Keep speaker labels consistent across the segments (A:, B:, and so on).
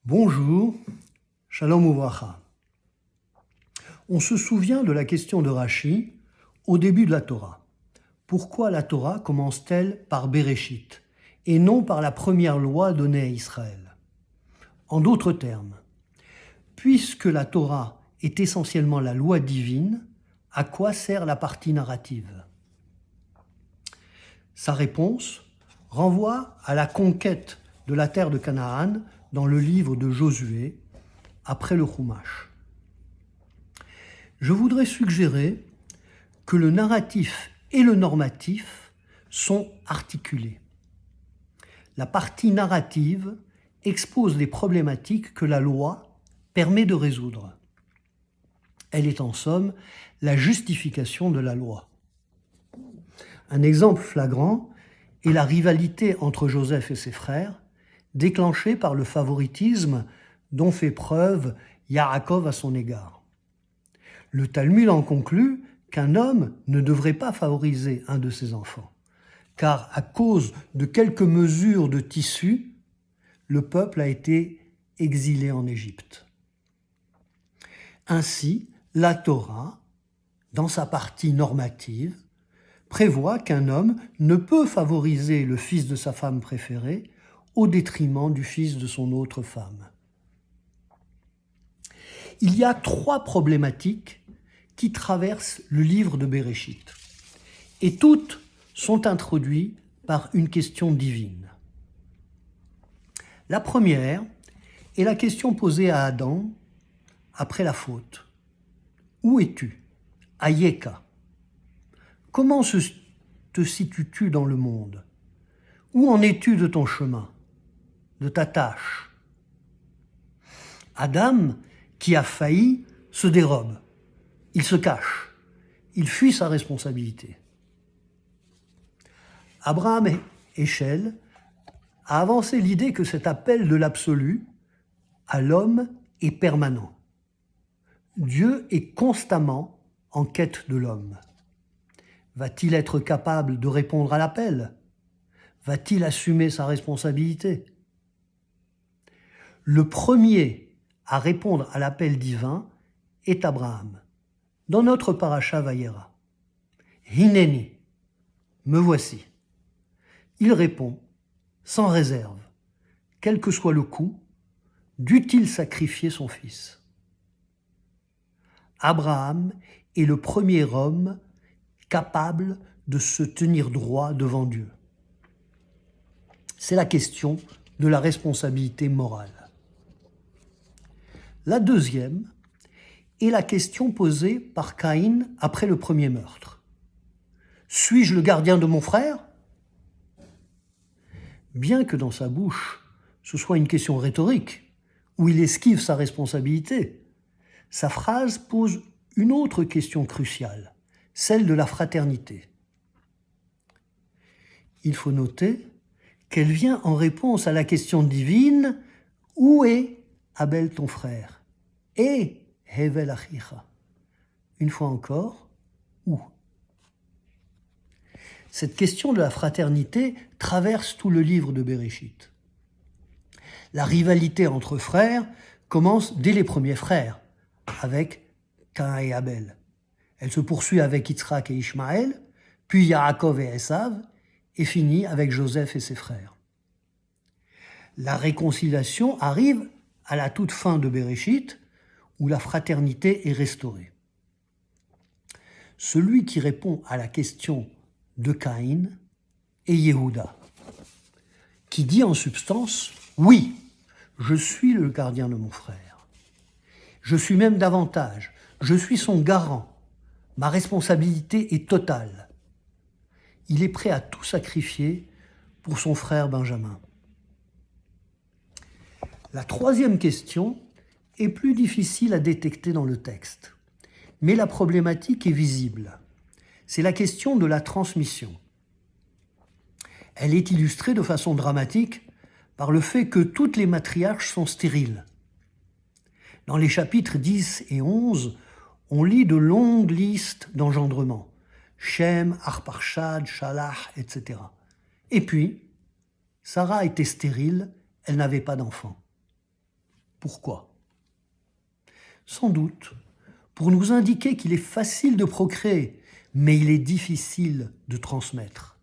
A: Bonjour, Shalom Uvracha. On se souvient de la question de Rashi au début de la Torah. Pourquoi la Torah commence-t-elle par Bereshit et non par la première loi donnée à Israël? En d'autres termes, puisque la Torah est essentiellement la loi divine, à quoi sert la partie narrative? Sa réponse renvoie à la conquête de la terre de Canaan dans le livre de Josué, après le Chumash. Je voudrais suggérer que le narratif et le normatif sont articulés. La partie narrative expose les problématiques que la loi permet de résoudre. Elle est en somme la justification de la loi. Un exemple flagrant est la rivalité entre Joseph et ses frères, déclenchée par le favoritisme dont fait preuve Yaakov à son égard. Le Talmud en conclut qu'un homme ne devrait pas favoriser un de ses enfants, car à cause de quelques mesures de tissu, le peuple a été exilé en Égypte. Ainsi, la Torah, dans sa partie normative, prévoit qu'un homme ne peut favoriser le fils de sa femme préférée au détriment du fils de son autre femme. Il y a 3 problématiques qui traversent le livre de Bereshit, et toutes sont introduites par une question divine. La première est la question posée à Adam après la faute. Où es-tu? Ayeka. Comment te situes-tu dans le monde? Où en es-tu de ton chemin, de ta tâche? Adam, qui a failli, se dérobe. Il se cache. Il fuit sa responsabilité. Abraham Heschel a avancé l'idée que cet appel de l'absolu à l'homme est permanent. Dieu est constamment en quête de l'homme. Va-t-il être capable de répondre à l'appel? Va-t-il assumer sa responsabilité? Le premier à répondre à l'appel divin est Abraham. Dans notre parasha Vayera, Hineni, me voici. Il répond sans réserve, quel que soit le coût, dût-il sacrifier son fils? Abraham est le premier homme capable de se tenir droit devant Dieu. C'est la question de la responsabilité morale. La deuxième est la question posée par Caïn après le premier meurtre. Suis-je le gardien de mon frère? Bien que dans sa bouche, ce soit une question rhétorique, où il esquive sa responsabilité, sa phrase pose une autre question cruciale, celle de la fraternité. Il faut noter qu'elle vient en réponse à la question divine « Où est Abel ton frère ?» et « Hevel achicha ?» Une fois encore, où? Cette question de la fraternité traverse tout le livre de Bereshit. La rivalité entre frères commence dès les premiers frères, avec Caïn et Abel. Elle se poursuit avec Yitzhak et Ishmaël, puis Yaakov et Esav, et finit avec Joseph et ses frères. La réconciliation arrive à la toute fin de Bereshit, où la fraternité est restaurée. Celui qui répond à la question de Caïn est Yehuda, qui dit en substance « Oui, je suis le gardien de mon frère. Je suis même davantage, je suis son garant. Ma responsabilité est totale. » Il est prêt à tout sacrifier pour son frère Benjamin. La troisième question est plus difficile à détecter dans le texte, mais la problématique est visible. C'est la question de la transmission. Elle est illustrée de façon dramatique par le fait que toutes les matriarches sont stériles. Dans les chapitres 10 et 11, on lit de longues listes d'engendrements. Shem, Arparchad, Shalach, etc. Et puis, Sarah était stérile, elle n'avait pas d'enfant. Pourquoi? Sans doute pour nous indiquer qu'il est facile de procréer, mais il est difficile de transmettre.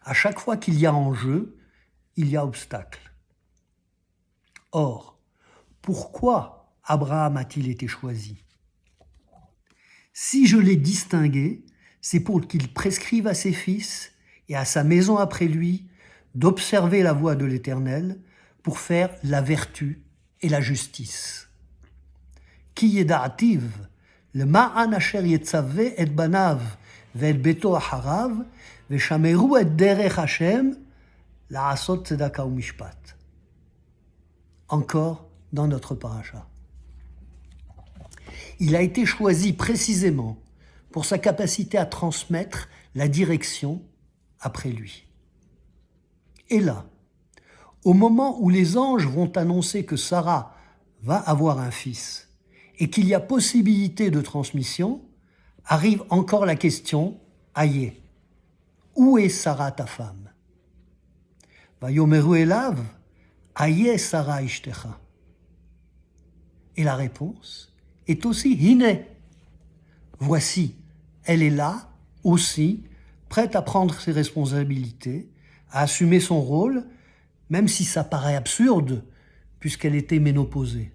A: À chaque fois qu'il y a enjeu, il y a obstacle. Or, pourquoi Abraham a-t-il été choisi? Si je l'ai distingué, c'est pour qu'il prescrive à ses fils et à sa maison après lui d'observer la voie de l'Éternel pour faire la vertu et la justice. Ki yeda'ativ למען אשר יצווה את בניו ואת ביתו אחריו, ושמרו את דרך השם לעשות צדקה ומשפט. Encore dans notre paracha. Il a été choisi précisément pour sa capacité à transmettre la direction après lui. Et là, au moment où les anges vont annoncer que Sarah va avoir un fils et qu'il y a possibilité de transmission, arrive encore la question « Aïe, où est Sarah ta femme ?» Vayomeru elav, Aïe Sarah ishtecha. Et la réponse est aussi « Hine ». Voici, elle est là, aussi, prête à prendre ses responsabilités, à assumer son rôle, même si ça paraît absurde, puisqu'elle était ménopausée.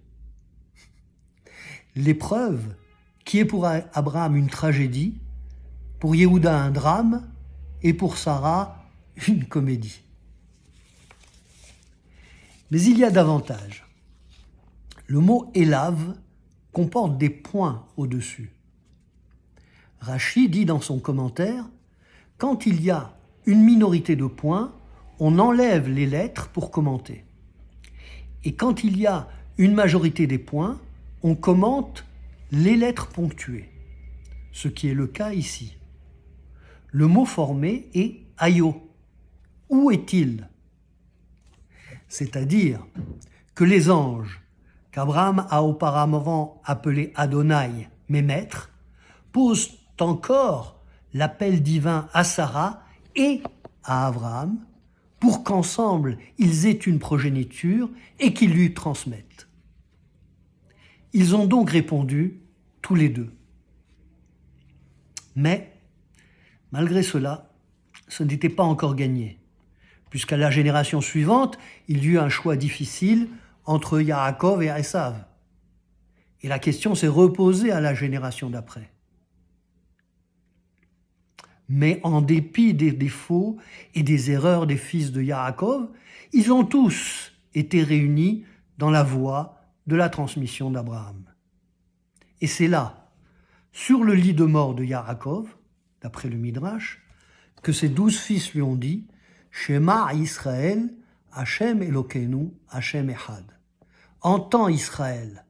A: L'épreuve, qui est pour Abraham une tragédie, pour Yehuda un drame, et pour Sarah une comédie. Mais il y a davantage. Le mot « élav » comporte des points au-dessus. Rashi dit dans son commentaire, quand il y a une minorité de points, on enlève les lettres pour commenter. Et quand il y a une majorité des points, on commente les lettres ponctuées, ce qui est le cas ici. Le mot formé est « ayo ». Où est-il? C'est-à-dire que les anges, qu'Abraham a auparavant appelés Adonai, mes maîtres, posent encore l'appel divin à Sarah et à Abraham pour qu'ensemble ils aient une progéniture et qu'ils lui transmettent. Ils ont donc répondu tous les deux. Mais, malgré cela, ce n'était pas encore gagné, puisqu'à la génération suivante, il y eut un choix difficile entre Yaakov et Esav. Et la question s'est reposée à la génération d'après. Mais en dépit des défauts et des erreurs des fils de Yaakov, ils ont tous été réunis dans la voie de la transmission d'Abraham. Et c'est là, sur le lit de mort de Yaakov, d'après le Midrash, que ses 12 fils lui ont dit « Shema Israël, Hashem Elokeinu, Hashem Echad » « Entends Israël,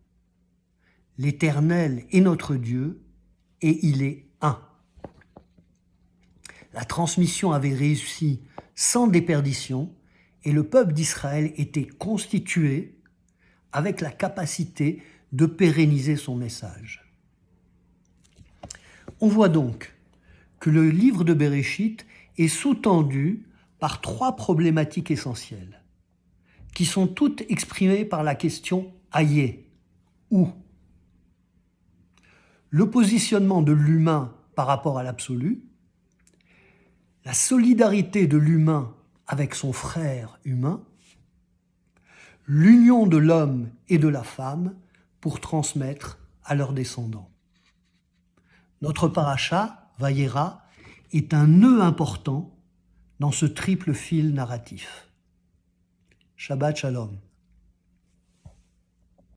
A: l'Éternel est notre Dieu et il est un » La transmission avait réussi sans déperdition et le peuple d'Israël était constitué avec la capacité de pérenniser son message. On voit donc que le livre de Bereshit est sous-tendu par 3 problématiques essentielles, qui sont toutes exprimées par la question « Aïe » où le positionnement de l'humain par rapport à l'absolu, la solidarité de l'humain avec son frère humain, l'union de l'homme et de la femme pour transmettre à leurs descendants. Notre paracha, Vayera, est un nœud important dans ce triple fil narratif. Shabbat Shalom.